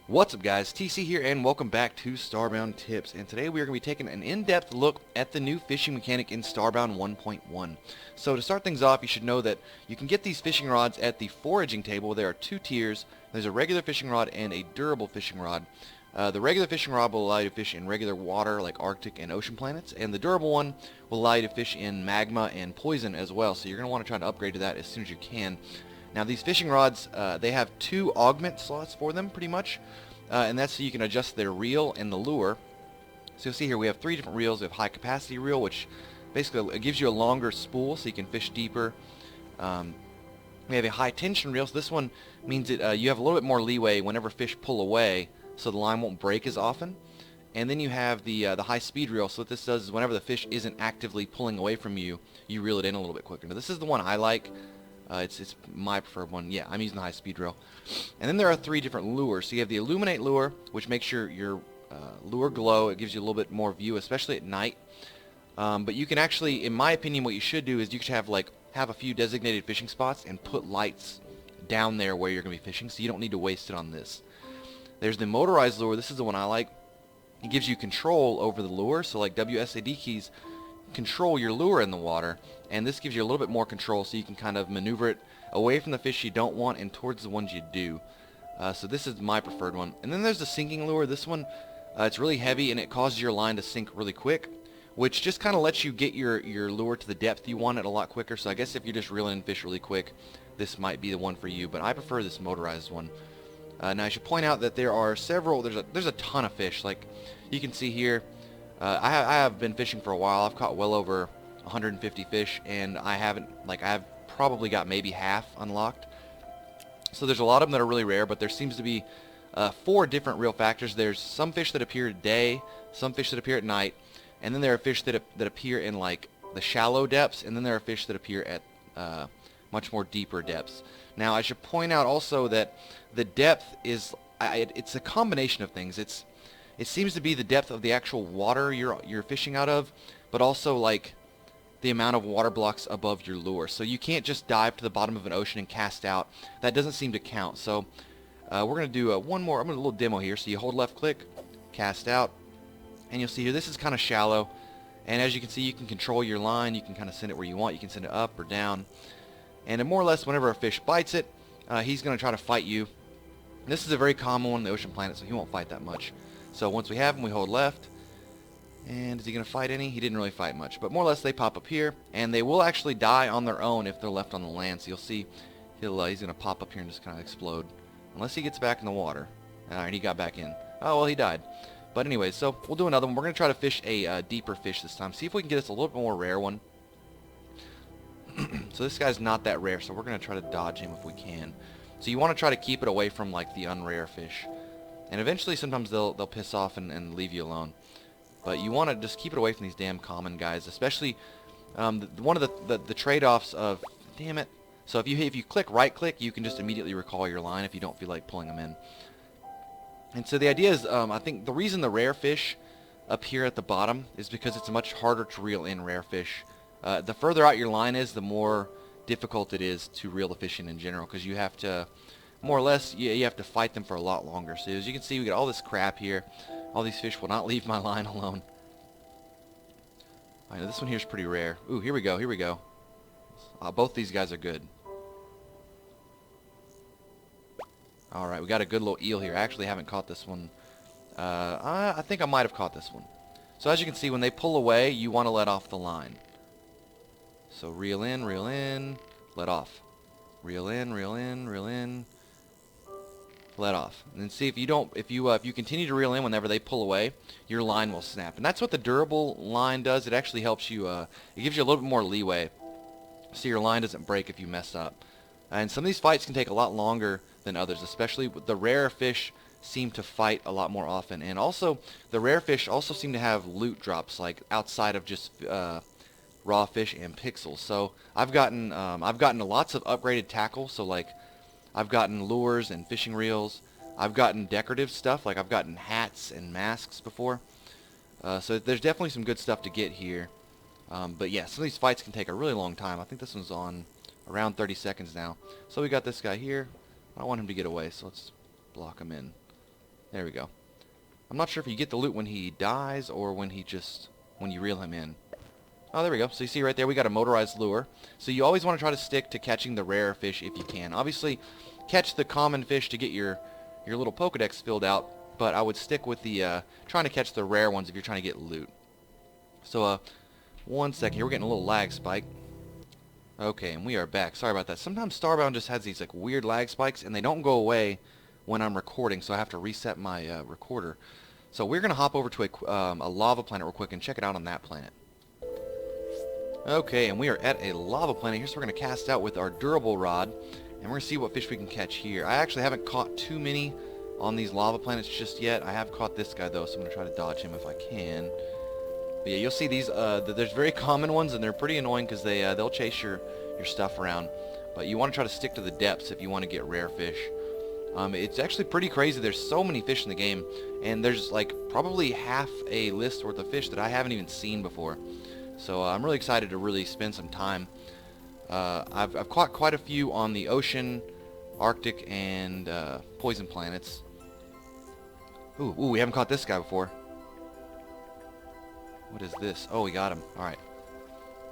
What's up guys, TC here and welcome back to Starbound Tips, and today we are going to be taking an in-depth look at the new fishing mechanic in Starbound 1.1. So to start things off, you should know that you can get these fishing rods at the foraging table. There are two tiers. There's a regular fishing rod and a durable fishing rod. The regular fishing rod will allow you to fish in regular water like Arctic and ocean planets, and the durable one will allow you to fish in magma and poison as well, so you're going to want to try to upgrade to that as soon as you can. Now these fishing rods, they have two augment slots for them pretty much, and that's so you can adjust their reel and the lure. So you'll see here we have three different reels. We have high capacity reel, which basically it gives you a longer spool so you can fish deeper. We have a high tension reel, so this one means that you have a little bit more leeway whenever fish pull away, so the line won't break as often. And then you have the high speed reel, so what this does is whenever the fish isn't actively pulling away from you, you reel it in a little bit quicker. Now this is the one I like. It's my preferred one. Yeah, I'm using the high speed reel. And then there are three different lures. So you have the Illuminate lure, which makes your lure glow. It gives you a little bit more view, especially at night. But you can actually, in my opinion, what you should do is you should have a few designated fishing spots and put lights down there where you're going to be fishing, so you don't need to waste it on this. There's the Motorized Lure. This is the one I like. It gives you control over the lure, so like WSAD keys control your lure in the water, and this gives you a little bit more control so you can kind of maneuver it away from the fish you don't want and towards the ones you do. So this is my preferred one. And then there's the sinking lure. This one, it's really heavy and it causes your line to sink really quick, which just kind of lets you get your lure to the depth you want it a lot quicker. So I guess if you're just reeling in fish really quick, this might be the one for you, but I prefer this motorized one. Now I should point out that there are several, there's a ton of fish. Like you can see here, I have been fishing for a while. I've caught well over 150 fish, and I've probably got maybe half unlocked. So there's a lot of them that are really rare, but there seems to be 4 different real factors. There's some fish that appear at day, some fish that appear at night, and then there are fish that appear in like the shallow depths, and then there are fish that appear at much more deeper depths. Now I should point out also that the depth is it's a combination of things. It seems to be the depth of the actual water you're fishing out of, but also like the amount of water blocks above your lure. So you can't just dive to the bottom of an ocean and cast out. That doesn't seem to count. So we're going to do one more. I'm going to do a little demo here. So you hold left click, cast out, and you'll see here this is kind of shallow. And as you can see, you can control your line. You can kind of send it where you want. You can send it up or down. And more or less, whenever a fish bites it, he's going to try to fight you. And this is a very common one on the ocean planet, so he won't fight that much. So once we have him, we hold left. And is he going to fight any? He didn't really fight much. But more or less, they pop up here. And they will actually die on their own if they're left on the land. So you'll see he's going to pop up here and just kind of explode. Unless he gets back in the water. Alright, he got back in. Oh, well, he died. But anyways, so we'll do another one. We're going to try to fish a deeper fish this time. See if we can get us a little bit more rare one. So this guy's not that rare, so we're going to try to dodge him if we can. So you want to try to keep it away from like the unrare fish. And eventually sometimes they'll piss off and leave you alone. But you want to just keep it away from these damn common guys, especially one of the trade-offs of, damn it. So if you click right click, you can just immediately recall your line if you don't feel like pulling them in. And so the idea is, I think the reason the rare fish up here at the bottom is because it's much harder to reel in rare fish. The further out your line is, the more difficult it is to reel the fish in general, because you have to, more or less, you have to fight them for a lot longer. So as you can see, we got all this crap here. All these fish will not leave my line alone. I know this one here is pretty rare. Ooh, here we go, here we go. Both these guys are good. Alright, we got a good little eel here. I actually haven't caught this one. I think I might have caught this one. So as you can see, when they pull away, you want to let off the line. So reel in, let off. Reel in, let off. And then see if you continue to reel in whenever they pull away, your line will snap. And that's what the durable line does. It actually helps you, it gives you a little bit more leeway so your line doesn't break if you mess up. And some of these fights can take a lot longer than others, especially with the rare fish seem to fight a lot more often. And also, the rare fish also seem to have loot drops, like outside of just raw fish and pixels. So I've gotten lots of upgraded tackle. So like I've gotten lures and fishing reels. I've gotten decorative stuff, like I've gotten hats and masks before. So there's definitely some good stuff to get here. But yeah, some of these fights can take a really long time. I think this one's on around 30 seconds now. So we got this guy here. I don't want him to get away, so let's block him in. There we go. I'm not sure if you get the loot when he dies or when you reel him in. Oh, there we go. So you see right there, we got a motorized lure. So you always want to try to stick to catching the rare fish if you can. Obviously, catch the common fish to get your little Pokedex filled out, but I would stick with the trying to catch the rare ones if you're trying to get loot. So, 1 second here. We're getting a little lag spike. Okay, and we are back. Sorry about that. Sometimes Starbound just has these like weird lag spikes, and they don't go away when I'm recording, so I have to reset my recorder. So we're going to hop over to a lava planet real quick and check it out on that planet. Okay, and we are at a lava planet here, so we're going to cast out with our durable rod, and we're going to see what fish we can catch here. I actually haven't caught too many on these lava planets just yet. I have caught this guy, though, so I'm going to try to dodge him if I can. But yeah, you'll see these, there's very common ones, and they're pretty annoying because they'll chase your stuff around. But you want to try to stick to the depths if you want to get rare fish. It's actually pretty crazy. There's so many fish in the game, and there's like probably half a list worth of fish that I haven't even seen before. So I'm really excited to really spend some time. I've caught quite a few on the ocean, Arctic, and poison planets. Ooh, we haven't caught this guy before. What is this? Oh, we got him. Alright.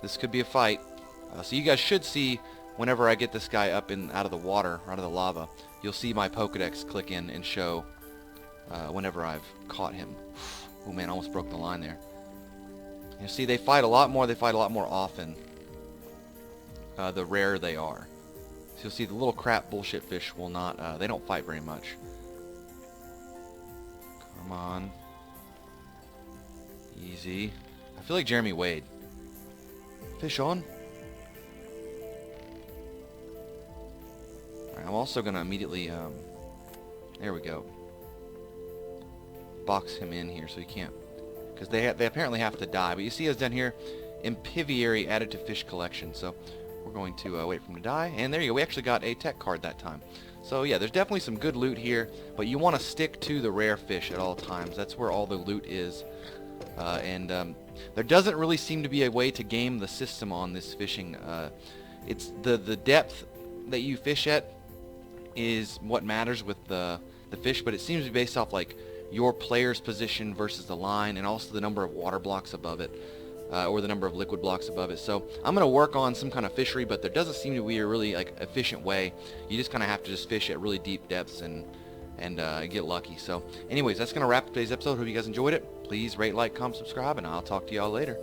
This could be a fight. So you guys should see whenever I get this guy up out of the water, out of the lava, you'll see my Pokedex click in and show whenever I've caught him. Oh man, I almost broke the line there. You see, they fight a lot more. They fight a lot more often. The rarer they are. So you'll see the little crap bullshit fish will not. They don't fight very much. Come on. Easy. I feel like Jeremy Wade. Fish on. Alright, I'm also gonna immediately. There we go. Box him in here so he can't. Because they apparently have to die. But you see us down here, Impiviary added to fish collection. So we're going to wait for him to die. And there you go. We actually got a tech card that time. So yeah, there's definitely some good loot here. But you want to stick to the rare fish at all times. That's where all the loot is. There doesn't really seem to be a way to game the system on this fishing. It's the depth that you fish at is what matters with the fish. But it seems to be based off like your player's position versus the line, and also the number of water blocks above it, or the number of liquid blocks above it. So I'm going to work on some kind of fishery, but there doesn't seem to be a really like efficient way. You just kind of have to just fish at really deep depths and get lucky. So anyways, that's going to wrap up today's episode. Hope you guys enjoyed it. Please rate, like, comment, subscribe, and I'll talk to y'all later.